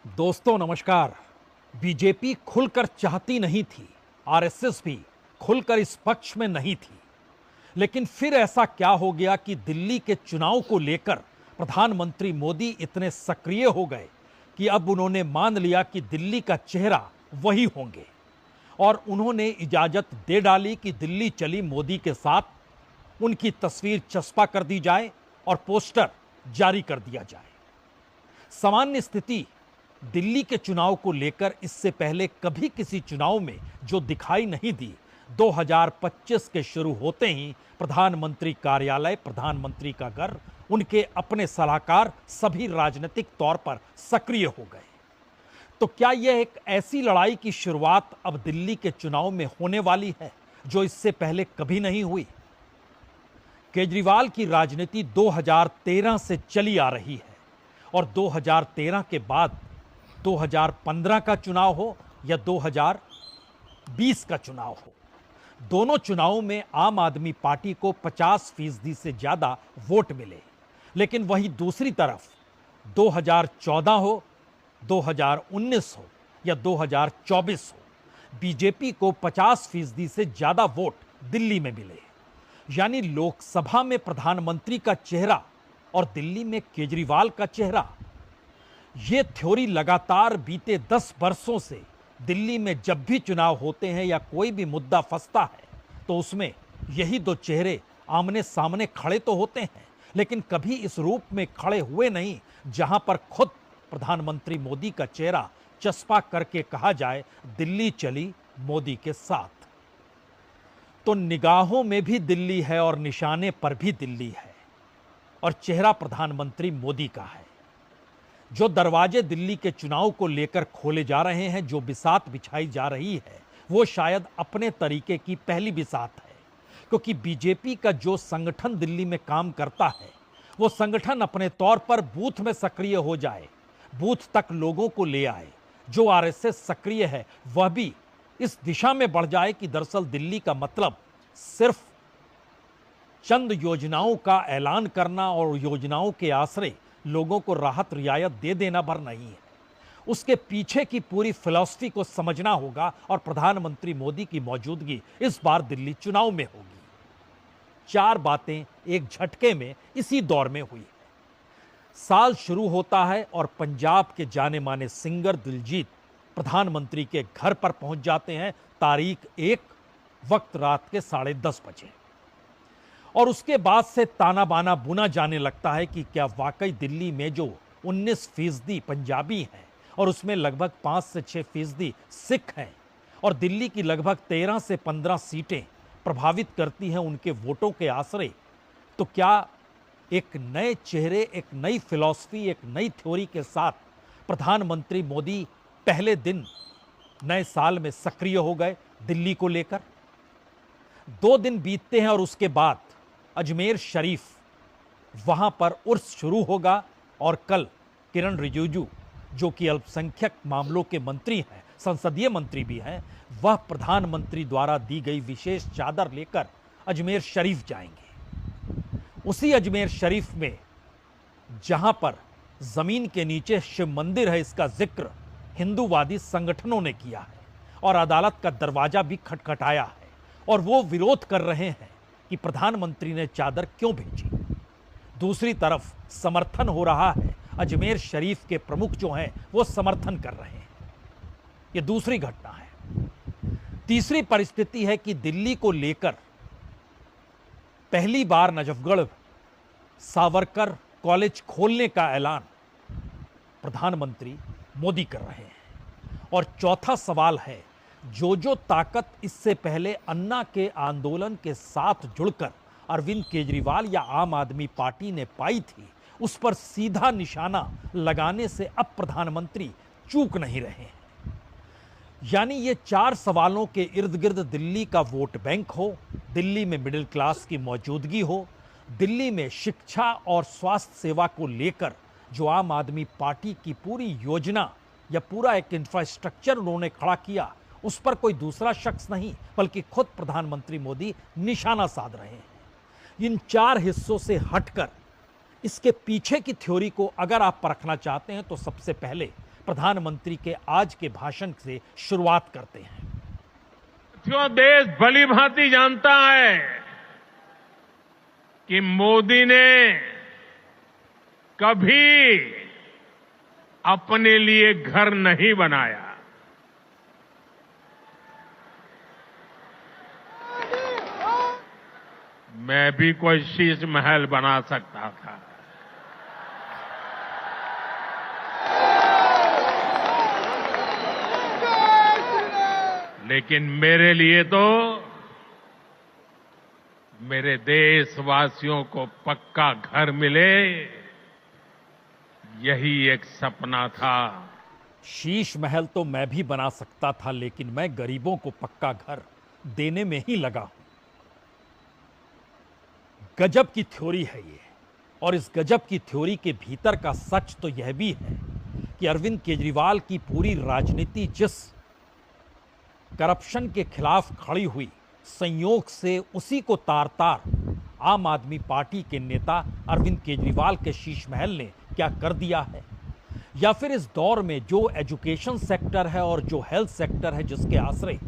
दोस्तों नमस्कार। बीजेपी खुलकर चाहती नहीं थी, आरएसएस भी खुलकर इस पक्ष में नहीं थी। लेकिन फिर ऐसा क्या हो गया कि दिल्ली के चुनाव को लेकर प्रधानमंत्री मोदी इतने सक्रिय हो गए कि अब उन्होंने मान लिया कि दिल्ली का चेहरा वही होंगे और उन्होंने इजाजत दे डाली कि दिल्ली चली मोदी के साथ उनकी तस्वीर चस्पा कर दी जाए और पोस्टर जारी कर दिया जाए। सामान्य स्थिति दिल्ली के चुनाव को लेकर इससे पहले कभी किसी चुनाव में जो दिखाई नहीं दी, 2025 के शुरू होते ही प्रधानमंत्री कार्यालय, प्रधानमंत्री का घर, उनके अपने सलाहकार सभी राजनीतिक तौर पर सक्रिय हो गए। तो क्या यह एक ऐसी लड़ाई की शुरुआत अब दिल्ली के चुनाव में होने वाली है जो इससे पहले कभी नहीं हुई? केजरीवाल की राजनीति 2013 से चली आ रही है और 2013 के बाद 2015 का चुनाव हो या 2020 का चुनाव हो, दोनों चुनावों में आम आदमी पार्टी को 50% से ज्यादा वोट मिले। लेकिन वहीं दूसरी तरफ 2014 हो, 2019 हो या 2024 हो, बीजेपी को 50% से ज्यादा वोट दिल्ली में मिले। यानी लोकसभा में प्रधानमंत्री का चेहरा और दिल्ली में केजरीवाल का चेहरा। ये थ्योरी लगातार बीते 10 वर्षों से दिल्ली में जब भी चुनाव होते हैं या कोई भी मुद्दा फंसता है तो उसमें यही दो चेहरे आमने सामने खड़े तो होते हैं, लेकिन कभी इस रूप में खड़े हुए नहीं जहां पर खुद प्रधानमंत्री मोदी का चेहरा चस्पा करके कहा जाए दिल्ली चली मोदी के साथ। तो निगाहों में भी दिल्ली है और निशाने पर भी दिल्ली है और चेहरा प्रधानमंत्री मोदी का है। जो दरवाजे दिल्ली के चुनाव को लेकर खोले जा रहे हैं, जो बिसात बिछाई जा रही है, वो शायद अपने तरीके की पहली बिसात है, क्योंकि बीजेपी का जो संगठन दिल्ली में काम करता है वो संगठन अपने तौर पर बूथ में सक्रिय हो जाए, बूथ तक लोगों को ले आए। जो आरएसएस सक्रिय है वह भी इस दिशा में बढ़ जाए कि दरअसल दिल्ली का मतलब सिर्फ चंद योजनाओं का ऐलान करना और योजनाओं के आश्रय लोगों को राहत रियायत दे देना भर नहीं है। उसके पीछे की पूरी फिलॉसफी को समझना होगा और प्रधानमंत्री मोदी की मौजूदगी इस बार दिल्ली चुनाव में होगी। 4 बातें एक झटके में इसी दौर में हुई। साल शुरू होता है और पंजाब के जाने माने सिंगर दिलजीत प्रधानमंत्री के घर पर पहुंच जाते हैं। तारीख 1, वक्त रात के 10:30 बजे। और उसके बाद से ताना बाना बुना जाने लगता है कि क्या वाकई दिल्ली में जो 19% पंजाबी हैं और उसमें लगभग 5 से 6% सिख हैं और दिल्ली की लगभग 13 से 15 सीटें प्रभावित करती हैं उनके वोटों के आश्रय, तो क्या एक नए चेहरे, एक नई फिलॉसफी, एक नई थ्योरी के साथ प्रधानमंत्री मोदी पहले दिन नए साल में सक्रिय हो गए दिल्ली को लेकर? 2 दिन बीतते हैं और उसके बाद अजमेर शरीफ, वहां पर उर्स शुरू होगा और कल किरण रिजिजू, जो कि अल्पसंख्यक मामलों के मंत्री हैं, संसदीय मंत्री भी हैं, वह प्रधानमंत्री द्वारा दी गई विशेष चादर लेकर अजमेर शरीफ जाएंगे। उसी अजमेर शरीफ में जहां पर जमीन के नीचे शिव मंदिर है, इसका जिक्र हिंदूवादी संगठनों ने किया है और अदालत का दरवाजा भी खटखटाया है और वो विरोध कर रहे हैं कि प्रधानमंत्री ने चादर क्यों भेजी। दूसरी तरफ समर्थन हो रहा है, अजमेर शरीफ के प्रमुख जो हैं वो समर्थन कर रहे हैं। ये दूसरी घटना है। तीसरी परिस्थिति है कि दिल्ली को लेकर पहली बार नजफगढ़ सावरकर कॉलेज खोलने का ऐलान प्रधानमंत्री मोदी कर रहे हैं। और चौथा सवाल है, जो ताकत इससे पहले अन्ना के आंदोलन के साथ जुड़कर अरविंद केजरीवाल या आम आदमी पार्टी ने पाई थी, उस पर सीधा निशाना लगाने से अब प्रधानमंत्री चूक नहीं रहे हैं। यानी ये 4 सवालों के इर्द गिर्द दिल्ली का वोट बैंक हो, दिल्ली में मिडिल क्लास की मौजूदगी हो, दिल्ली में शिक्षा और स्वास्थ्य सेवा को लेकर जो आम आदमी पार्टी की पूरी योजना या पूरा एक इंफ्रास्ट्रक्चर उन्होंने खड़ा किया, उस पर कोई दूसरा शख्स नहीं बल्कि खुद प्रधानमंत्री मोदी निशाना साध रहे हैं। इन 4 हिस्सों से हटकर इसके पीछे की थ्योरी को अगर आप परखना चाहते हैं तो सबसे पहले प्रधानमंत्री के आज के भाषण से शुरुआत करते हैं। जो देश भली भांति जानता है कि मोदी ने कभी अपने लिए घर नहीं बनाया। मैं भी कोई शीश महल बना सकता था, लेकिन मेरे लिए तो मेरे देशवासियों को पक्का घर मिले, यही एक सपना था। शीश महल तो मैं भी बना सकता था, लेकिन मैं गरीबों को पक्का घर देने में ही लगा हूं। गजब की थ्योरी है ये, और इस गजब की थ्योरी के भीतर का सच तो यह भी है कि अरविंद केजरीवाल की पूरी राजनीति जिस करप्शन के खिलाफ खड़ी हुई, संयोग से उसी को तार तार आम आदमी पार्टी के नेता अरविंद केजरीवाल के शीश महल ने क्या कर दिया है। या फिर इस दौर में जो एजुकेशन सेक्टर है और जो हेल्थ सेक्टर है, जिसके आश्रय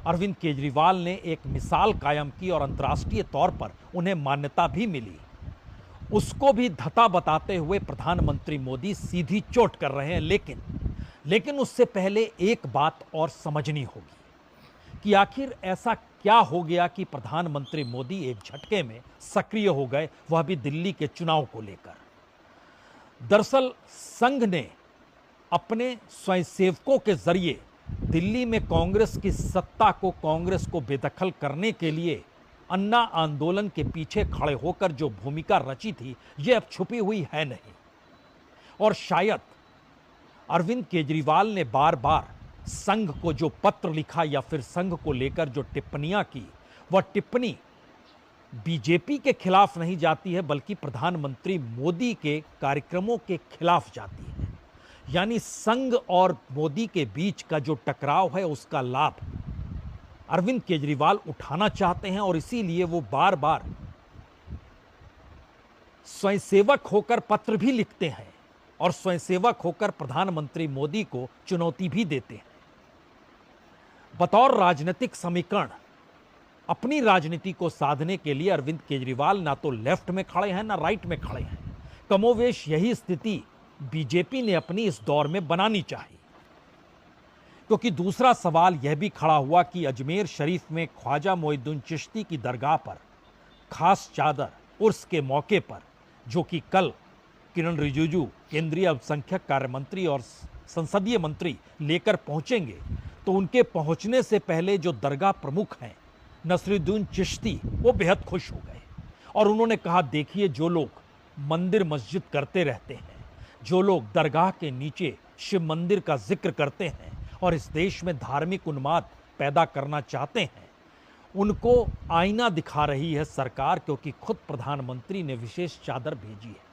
अरविंद केजरीवाल ने एक मिसाल कायम की और अंतर्राष्ट्रीय तौर पर उन्हें मान्यता भी मिली, उसको भी धता बताते हुए प्रधानमंत्री मोदी सीधी चोट कर रहे हैं। लेकिन उससे पहले एक बात और समझनी होगी कि आखिर ऐसा क्या हो गया कि प्रधानमंत्री मोदी एक झटके में सक्रिय हो गए, वह भी दिल्ली के चुनाव को लेकर। दरअसल संघ ने अपने स्वयंसेवकों के जरिए दिल्ली में कांग्रेस की सत्ता को, कांग्रेस को बेदखल करने के लिए अन्ना आंदोलन के पीछे खड़े होकर जो भूमिका रची थी, यह अब छुपी हुई है नहीं। और शायद अरविंद केजरीवाल ने बार बार संघ को जो पत्र लिखा या फिर संघ को लेकर जो टिप्पणियां की, वह टिप्पणी बीजेपी के खिलाफ नहीं जाती है, बल्कि प्रधानमंत्री मोदी के कार्यक्रमों के खिलाफ जाती है। यानी संघ और मोदी के बीच का जो टकराव है, उसका लाभ अरविंद केजरीवाल उठाना चाहते हैं, और इसीलिए वो बार बार स्वयंसेवक होकर पत्र भी लिखते हैं और स्वयंसेवक होकर प्रधानमंत्री मोदी को चुनौती भी देते हैं। बतौर राजनीतिक समीकरण अपनी राजनीति को साधने के लिए अरविंद केजरीवाल ना तो लेफ्ट में खड़े हैं ना राइट में खड़े हैं। कमोवेश यही स्थिति बीजेपी ने अपनी इस दौर में बनानी चाहिए, क्योंकि दूसरा सवाल यह भी खड़ा हुआ कि अजमेर शरीफ में ख्वाजा मोइनुद्दीन चिश्ती की दरगाह पर खास चादर उर्स के मौके पर, जो कि कल किरण रिजिजू केंद्रीय अल्पसंख्यक कार्य मंत्री और संसदीय मंत्री लेकर पहुंचेंगे, तो उनके पहुंचने से पहले जो दरगाह प्रमुख हैं नसरुद्दीन चिश्ती, वो बेहद खुश हो गए और उन्होंने कहा, देखिए जो लोग मंदिर मस्जिद करते रहते हैं, जो लोग दरगाह के नीचे शिव मंदिर का जिक्र करते हैं और इस देश में धार्मिक उन्माद पैदा करना चाहते हैं, उनको आईना दिखा रही है सरकार, क्योंकि खुद प्रधानमंत्री ने विशेष चादर भेजी है।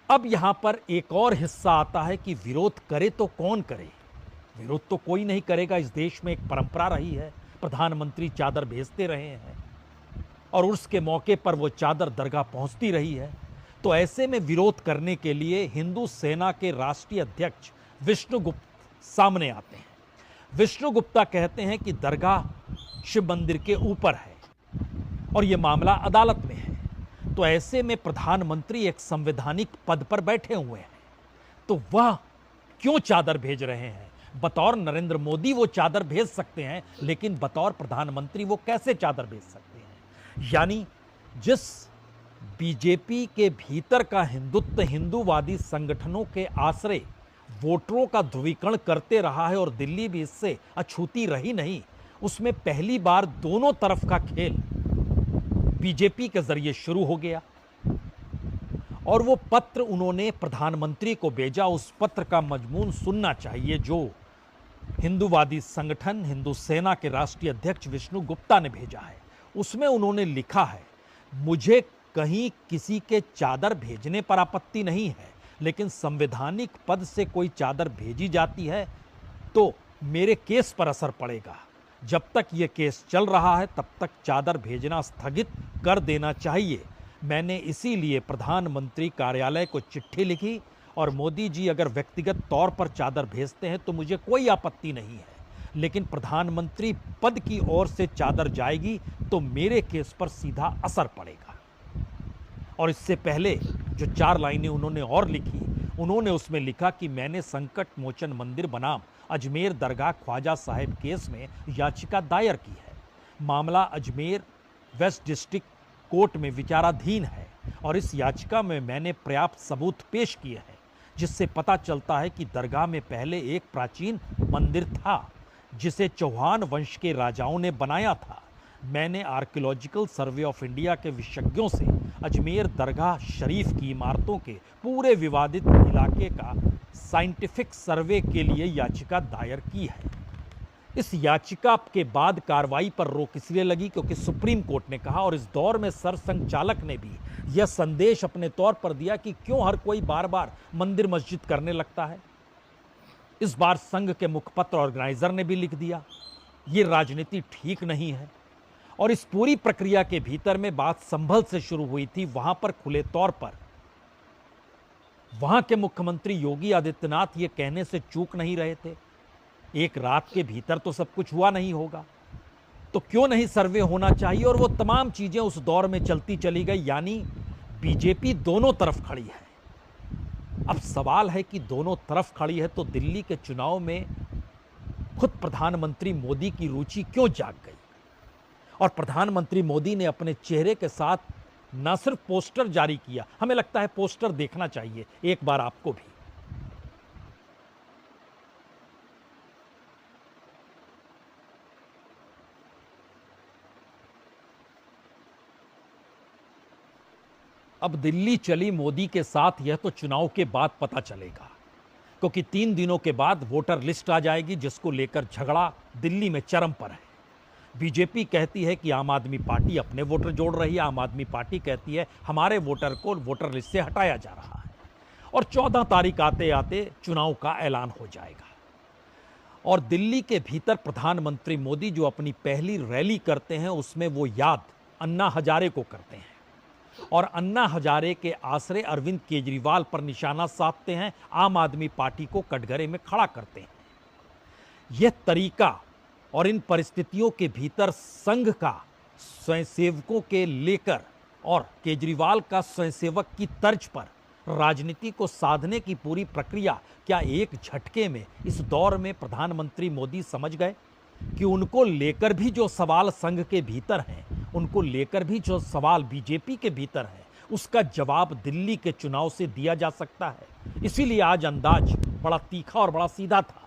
अब यहां पर एक और हिस्सा आता है कि विरोध करे तो कौन करे। विरोध तो कोई नहीं करेगा, इस देश में एक परंपरा रही है, प्रधानमंत्री चादर भेजते रहे हैं और उर्स के मौके पर वो चादर दरगाह पहुंचती रही है। तो ऐसे में विरोध करने के लिए हिंदू सेना के राष्ट्रीय अध्यक्ष विष्णु गुप्ता सामने आते हैं। विष्णु गुप्ता कहते हैं कि दरगाह शिव मंदिर के ऊपर है और यह मामला अदालत में है, तो ऐसे में प्रधानमंत्री एक संवैधानिक पद पर बैठे हुए हैं, तो वह क्यों चादर भेज रहे हैं। बतौर नरेंद्र मोदी वो चादर भेज सकते हैं, लेकिन बतौर प्रधानमंत्री वो कैसे चादर भेज सकते हैं। यानी जिस बीजेपी के भीतर का हिंदुत्व हिंदूवादी संगठनों के आश्रय वोटरों का ध्रुवीकरण करते रहा है और दिल्ली भी इससे अछूती रही नहीं, उसमें पहली बार दोनों तरफ का खेल बीजेपी के जरिए शुरू हो गया। और वो पत्र उन्होंने प्रधानमंत्री को भेजा, उस पत्र का मजमून सुनना चाहिए जो हिंदूवादी संगठन हिंदू सेना के राष्ट्रीय अध्यक्ष विष्णु गुप्ता ने भेजा है। उसमें उन्होंने लिखा है, मुझे कहीं किसी के चादर भेजने पर आपत्ति नहीं है, लेकिन संवैधानिक पद से कोई चादर भेजी जाती है तो मेरे केस पर असर पड़ेगा। जब तक ये केस चल रहा है तब तक चादर भेजना स्थगित कर देना चाहिए। मैंने इसीलिए प्रधानमंत्री कार्यालय को चिट्ठी लिखी और मोदी जी अगर व्यक्तिगत तौर पर चादर भेजते हैं तो मुझे कोई आपत्ति नहीं है, लेकिन प्रधानमंत्री पद की ओर से चादर जाएगी तो मेरे केस पर सीधा असर पड़ेगा। और इससे पहले जो 4 लाइनें उन्होंने और लिखी, उन्होंने उसमें लिखा कि मैंने संकट मोचन मंदिर बनाम अजमेर दरगाह ख्वाजा साहिब केस में याचिका दायर की है। मामला अजमेर वेस्ट डिस्ट्रिक्ट कोर्ट में विचाराधीन है और इस याचिका में मैंने पर्याप्त सबूत पेश किए हैं, जिससे पता चलता है कि दरगाह में पहले एक प्राचीन मंदिर था जिसे चौहान वंश के राजाओं ने बनाया था। मैंने आर्कियोलॉजिकल सर्वे ऑफ इंडिया के विशेषज्ञों से अजमेर दरगाह शरीफ की इमारतों के पूरे विवादित इलाके का साइंटिफिक सर्वे के लिए याचिका दायर की है। इस याचिका के बाद कार्रवाई पर रोक इसलिए लगी क्योंकि सुप्रीम कोर्ट ने कहा, और इस दौर में सरसंघचालक ने भी यह संदेश अपने तौर पर दिया कि क्यों हर कोई बार बार मंदिर मस्जिद करने लगता है। इस बार संघ के मुखपत्र ऑर्गेनाइजर ने भी लिख दिया, ये राजनीति ठीक नहीं है। और इस पूरी प्रक्रिया के भीतर में बात संभल से शुरू हुई थी। वहां पर खुले तौर पर वहां के मुख्यमंत्री योगी आदित्यनाथ ये कहने से चूक नहीं रहे थे, एक रात के भीतर तो सब कुछ हुआ नहीं होगा, तो क्यों नहीं सर्वे होना चाहिए। और वो तमाम चीजें उस दौर में चलती चली गई, यानी बीजेपी दोनों तरफ खड़ी है। अब सवाल है कि दोनों तरफ खड़ी है तो दिल्ली के चुनाव में खुद प्रधानमंत्री मोदी की रुचि क्यों जाग गई। और प्रधानमंत्री मोदी ने अपने चेहरे के साथ न सिर्फ पोस्टर जारी किया, हमें लगता है पोस्टर देखना चाहिए एक बार आपको भी। अब दिल्ली चली मोदी के साथ, यह तो चुनाव के बाद पता चलेगा, क्योंकि 3 दिनों के बाद वोटर लिस्ट आ जाएगी, जिसको लेकर झगड़ा दिल्ली में चरम पर है। बीजेपी कहती है कि आम आदमी पार्टी अपने वोटर जोड़ रही है, आम आदमी पार्टी कहती है हमारे वोटर को वोटर लिस्ट से हटाया जा रहा है। और 14 तारीख आते आते चुनाव का ऐलान हो जाएगा। और दिल्ली के भीतर प्रधानमंत्री मोदी जो अपनी पहली रैली करते हैं उसमें वो याद अन्ना हजारे को करते हैं और अन्ना हजारे के आसरे अरविंद केजरीवाल पर निशाना साधते हैं, आम आदमी पार्टी को कटघरे में खड़ा करते हैं। यह तरीका और इन परिस्थितियों के भीतर संघ का स्वयंसेवकों के लेकर और केजरीवाल का स्वयंसेवक की तर्ज पर राजनीति को साधने की पूरी प्रक्रिया क्या एक झटके में इस दौर में प्रधानमंत्री मोदी समझ गए कि उनको लेकर भी जो सवाल संघ के भीतर हैं, उनको लेकर भी जो सवाल बीजेपी के भीतर है, उसका जवाब दिल्ली के चुनाव से दिया जा सकता है। इसीलिए आज अंदाज बड़ा तीखा और बड़ा सीधा था।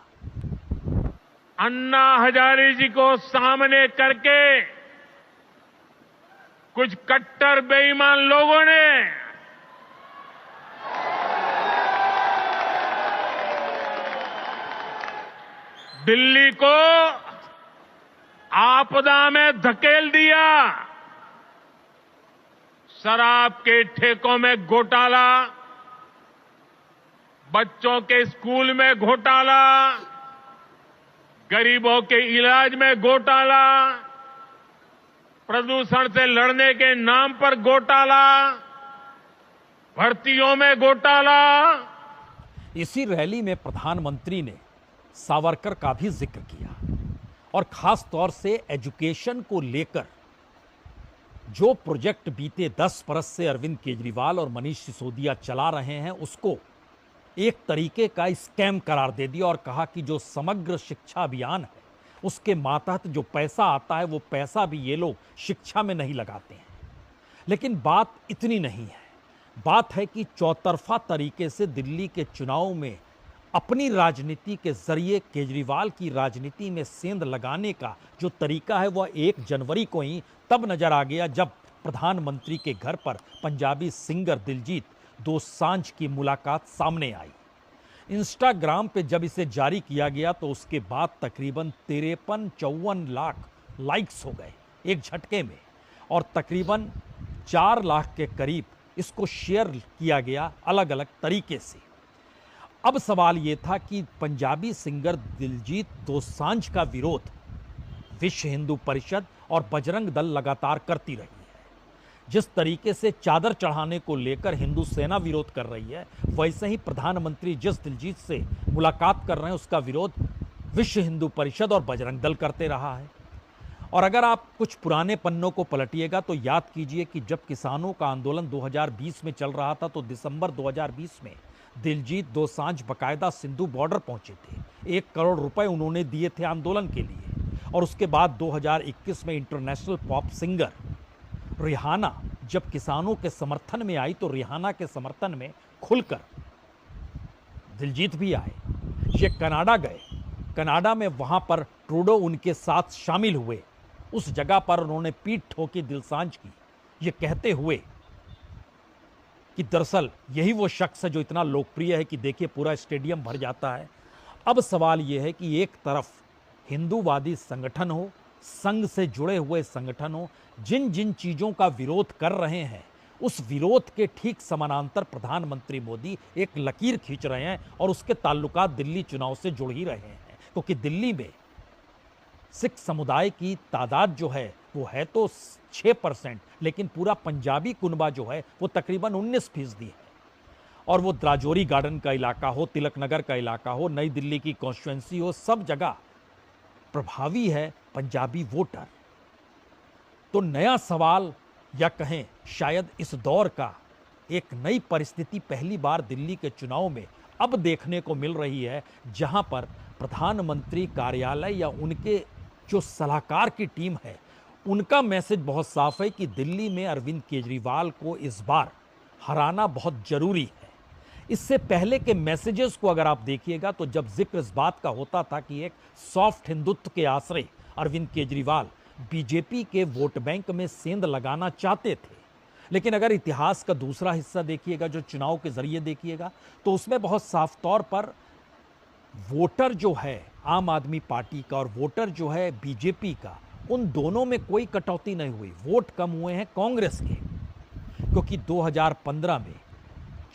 अन्ना हजारे जी को सामने करके कुछ कट्टर बेईमान लोगों ने दिल्ली को आपदा में धकेल दिया। शराब के ठेकों में घोटाला, बच्चों के स्कूल में घोटाला, गरीबों के इलाज में घोटाला, प्रदूषण से लड़ने के नाम पर घोटाला, भर्तियों में घोटाला। इसी रैली में प्रधानमंत्री ने सावरकर का भी जिक्र किया और खास तौर से एजुकेशन को लेकर जो प्रोजेक्ट बीते 10 बरस से अरविंद केजरीवाल और मनीष सिसोदिया चला रहे हैं उसको एक तरीके का स्कैम करार दे दिया और कहा कि जो समग्र शिक्षा अभियान है उसके मातहत जो पैसा आता है वो पैसा भी ये लोग शिक्षा में नहीं लगाते हैं। लेकिन बात इतनी नहीं है, बात है कि चौतरफा तरीके से दिल्ली के चुनाव में अपनी राजनीति के जरिए केजरीवाल की राजनीति में सेंध लगाने का जो तरीका है वह 1 जनवरी को ही तब नजर आ गया जब प्रधानमंत्री के घर पर पंजाबी सिंगर दिलजीत दोसांझ की मुलाकात सामने आई। इंस्टाग्राम पे जब इसे जारी किया गया तो उसके बाद तकरीबन 53-54 लाख लाइक्स हो गए एक झटके में और तकरीबन 4 लाख के करीब इसको शेयर किया गया अलग अलग तरीके से। अब सवाल ये था कि पंजाबी सिंगर दिलजीत दोसांझ का विरोध विश्व हिंदू परिषद और बजरंग दल लगातार करती रही है, जिस तरीके से चादर चढ़ाने को लेकर हिंदू सेना विरोध कर रही है, वैसे ही प्रधानमंत्री जिस दिलजीत से मुलाकात कर रहे हैं उसका विरोध विश्व हिंदू परिषद और बजरंग दल करते रहा है। और अगर आप कुछ पुराने पन्नों को पलटिएगा तो याद कीजिए कि जब किसानों का आंदोलन 2020 में चल रहा था तो दिसंबर 2020 में दिलजीत दोसांझ बकायदा सिंधु बॉर्डर पहुंचे थे। 1 करोड़ रुपए उन्होंने दिए थे आंदोलन के लिए। और उसके बाद 2021 में इंटरनेशनल पॉप सिंगर रिहाना जब किसानों के समर्थन में आई तो रिहाना के समर्थन में खुलकर दिलजीत भी आए। ये कनाडा गए, कनाडा में वहां पर ट्रूडो उनके साथ शामिल हुए। उस जगह पर उन्होंने पीठ ठोकी दिलसांझ की, ये कहते हुए कि दरअसल यही वो शख्स है जो इतना लोकप्रिय है कि देखिए पूरा स्टेडियम भर जाता है। अब सवाल यह है कि एक तरफ हिंदूवादी संगठन हो, संघ से जुड़े हुए संगठन हो, जिन जिन चीज़ों का विरोध कर रहे हैं उस विरोध के ठीक समानांतर प्रधानमंत्री मोदी एक लकीर खींच रहे हैं और उसके ताल्लुकात दिल्ली चुनाव से जुड़ ही रहे हैं। क्योंकि दिल्ली में सिख समुदाय की तादाद जो है वो है तो 6%, लेकिन पूरा पंजाबी कुनबा जो है वो तकरीबन 19% है। और वो राजौरी गार्डन का इलाका हो, तिलक नगर का इलाका हो, नई दिल्ली की कॉन्स्टिट्यूएंसी हो, सब जगह प्रभावी है पंजाबी वोटर। तो नया सवाल या कहें शायद इस दौर का एक नई परिस्थिति पहली बार दिल्ली के चुनाव में अब देखने को मिल रही है, जहां पर प्रधानमंत्री कार्यालय या उनके जो सलाहकार की टीम है उनका मैसेज बहुत साफ है कि दिल्ली में अरविंद केजरीवाल को इस बार हराना बहुत जरूरी है। इससे पहले के मैसेजेस को अगर आप देखिएगा तो जब जिक्र इस बात का होता था कि एक सॉफ्ट हिंदुत्व के आश्रय अरविंद केजरीवाल बीजेपी के वोट बैंक में सेंध लगाना चाहते थे, लेकिन अगर इतिहास का दूसरा हिस्सा देखिएगा, जो चुनाव के जरिए देखिएगा, तो उसमें बहुत साफ तौर पर वोटर जो है आम आदमी पार्टी का और वोटर जो है बीजेपी का, उन दोनों में कोई कटौती नहीं हुई। वोट कम हुए हैं कांग्रेस के, क्योंकि 2015 में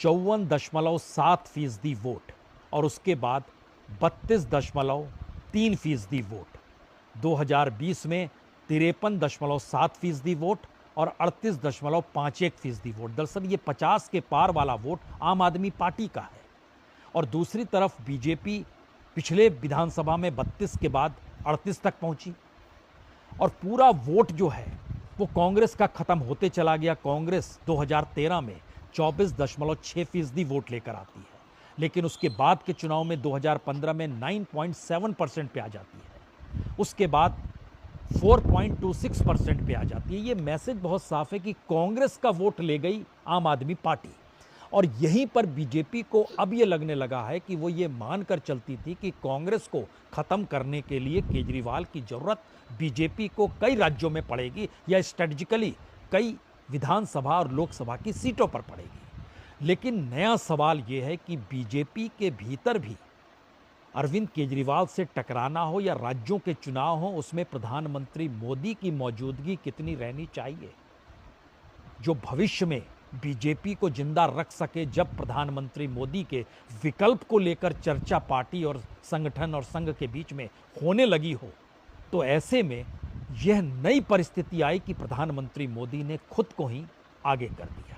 54.7% वोट और उसके बाद 32.3% वोट, 2020 में 53.7% वोट और 38.51% वोट। दरअसल ये 50 के पार वाला वोट आम आदमी पार्टी का है। और दूसरी तरफ बीजेपी पिछले विधानसभा में 32 के बाद 38 तक पहुंची और पूरा वोट जो है वो कांग्रेस का खत्म होते चला गया। कांग्रेस 2013 में 24.6% वोट लेकर आती है, लेकिन उसके बाद के चुनाव में 2015 में 9.7% पे आ जाती है, उसके बाद 4.26% पे आ जाती है। ये मैसेज बहुत साफ है कि कांग्रेस का वोट ले गई आम आदमी पार्टी। और यहीं पर बीजेपी को अब ये लगने लगा है कि वो ये मानकर चलती थी कि कांग्रेस को खत्म करने के लिए केजरीवाल की जरूरत बीजेपी को कई राज्यों में पड़ेगी या स्ट्रेटजिकली कई विधानसभा और लोकसभा की सीटों पर पड़ेगी। लेकिन नया सवाल ये है कि बीजेपी के भीतर भी अरविंद केजरीवाल से टकराना हो या राज्यों के चुनाव हो, उसमें प्रधानमंत्री मोदी की मौजूदगी कितनी रहनी चाहिए, जो भविष्य में बीजेपी को जिंदा रख सके। जब प्रधानमंत्री मोदी के विकल्प को लेकर चर्चा पार्टी और संगठन और संघ के बीच में होने लगी हो, तो ऐसे में यह नई परिस्थिति आई कि प्रधानमंत्री मोदी ने खुद को ही आगे कर दिया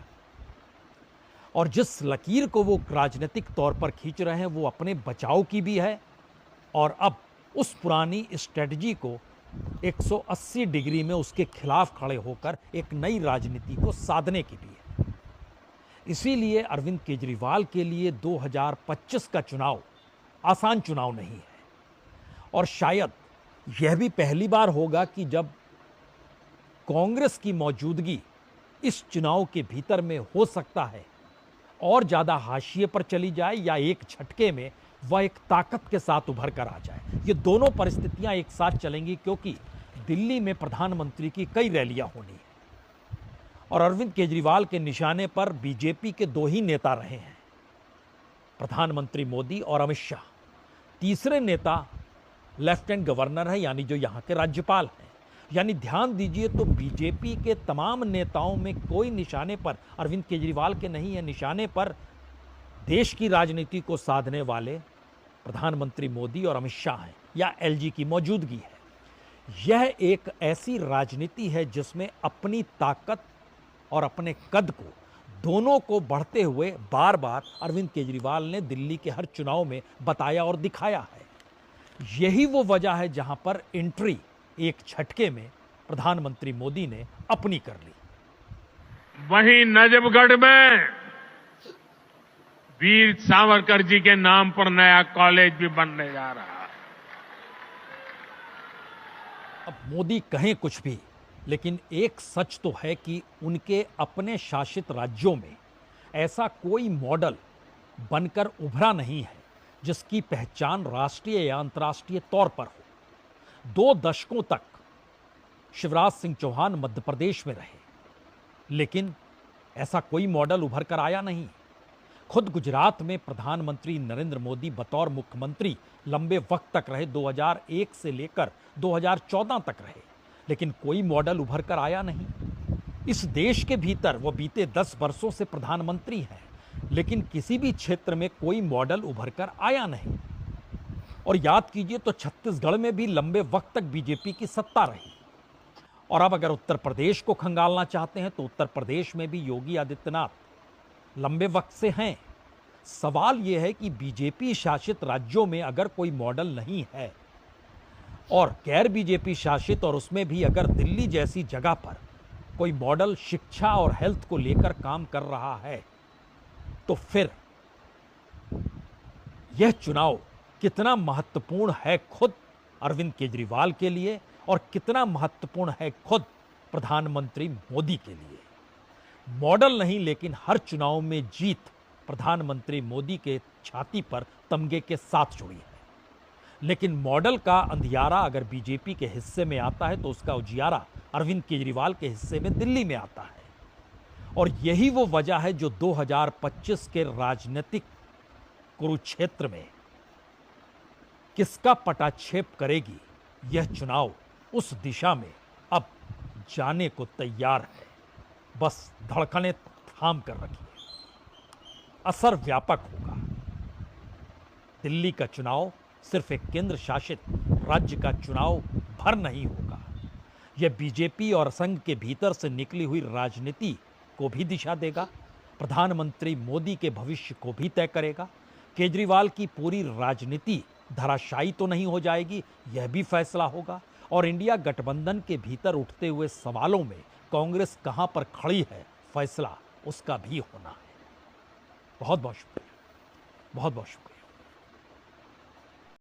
और जिस लकीर को वो राजनीतिक तौर पर खींच रहे हैं वो अपने बचाव की भी है और अब उस पुरानी स्ट्रेटजी को 180 डिग्री में उसके खिलाफ खड़े होकर एक नई राजनीति को साधने की भी है। इसीलिए अरविंद केजरीवाल के लिए 2025 का चुनाव आसान चुनाव नहीं है और शायद यह भी पहली बार होगा कि जब कांग्रेस की मौजूदगी इस चुनाव के भीतर में हो सकता है और ज़्यादा हाशिए पर चली जाए या एक झटके में वह एक ताकत के साथ उभर कर आ जाए। ये दोनों परिस्थितियां एक साथ चलेंगी क्योंकि दिल्ली में प्रधानमंत्री की कई रैलियां होनी है और अरविंद केजरीवाल के निशाने पर बीजेपी के 2 ही नेता रहे हैं, प्रधानमंत्री मोदी और अमित शाह। तीसरे नेता लेफ्टिनेंट गवर्नर है, यानी जो यहाँ के राज्यपाल हैं। यानी ध्यान दीजिए तो बीजेपी के तमाम नेताओं में कोई निशाने पर अरविंद केजरीवाल के नहीं है, निशाने पर देश की राजनीति को साधने वाले प्रधानमंत्री मोदी और अमित शाह हैं या एलजी की मौजूदगी है। यह एक ऐसी राजनीति है जिसमें अपनी ताकत और अपने कद को, दोनों को बढ़ते हुए बार बार अरविंद केजरीवाल ने दिल्ली के हर चुनाव में बताया और दिखाया है। यही वो वजह है जहां पर एंट्री एक झटके में प्रधानमंत्री मोदी ने अपनी कर ली। वहीं नजफगढ़ में वीर सावरकर जी के नाम पर नया कॉलेज भी बनने जा रहा है। अब मोदी कहें कुछ भी, लेकिन एक सच तो है कि उनके अपने शासित राज्यों में ऐसा कोई मॉडल बनकर उभरा नहीं है जिसकी पहचान राष्ट्रीय या अंतर्राष्ट्रीय तौर पर हो। 2 दशकों तक शिवराज सिंह चौहान मध्य प्रदेश में रहे, लेकिन ऐसा कोई मॉडल उभर कर आया नहीं। खुद गुजरात में प्रधानमंत्री नरेंद्र मोदी बतौर मुख्यमंत्री लंबे वक्त तक रहे, 2001 से लेकर 2014 तक रहे, लेकिन कोई मॉडल उभर कर आया नहीं। इस देश के भीतर वो बीते 10 वर्षों से प्रधानमंत्री हैं, लेकिन किसी भी क्षेत्र में कोई मॉडल उभर कर आया नहीं। और याद कीजिए तो छत्तीसगढ़ में भी लंबे वक्त तक बीजेपी की सत्ता रही। और अब अगर उत्तर प्रदेश को खंगालना चाहते हैं तो उत्तर प्रदेश में भी योगी आदित्यनाथ लंबे वक्त से हैं। सवाल यह है कि बीजेपी शासित राज्यों में अगर कोई मॉडल नहीं है और गैर बीजेपी शासित, और उसमें भी अगर दिल्ली जैसी जगह पर कोई मॉडल शिक्षा और हेल्थ को लेकर काम कर रहा है, तो फिर यह चुनाव कितना महत्वपूर्ण है खुद अरविंद केजरीवाल के लिए और कितना महत्वपूर्ण है खुद प्रधानमंत्री मोदी के लिए। मॉडल नहीं, लेकिन हर चुनाव में जीत प्रधानमंत्री मोदी के छाती पर तमगे के साथ जुड़ी है। लेकिन मॉडल का अंधियारा अगर बीजेपी के हिस्से में आता है तो उसका उजियारा अरविंद केजरीवाल के हिस्से में दिल्ली में आता है। और यही वो वजह है जो 2025 के राजनीतिक कुरुक्षेत्र में किसका पटाक्षेप करेगी, यह चुनाव उस दिशा में अब जाने को तैयार है। बस धड़कनें थाम कर रखिए, असर व्यापक होगा। दिल्ली का चुनाव सिर्फ एक केंद्र शासित राज्य का चुनाव भर नहीं होगा, यह बीजेपी और संघ के भीतर से निकली हुई राजनीति को भी दिशा देगा, प्रधानमंत्री मोदी के भविष्य को भी तय करेगा। केजरीवाल की पूरी राजनीति धराशायी तो नहीं हो जाएगी, यह भी फैसला होगा। और इंडिया गठबंधन के भीतर उठते हुए सवालों में कांग्रेस कहां पर खड़ी है, फैसला उसका भी होना है। बहुत बहुत शुक्रिया, बहुत बहुत शुक्रिया।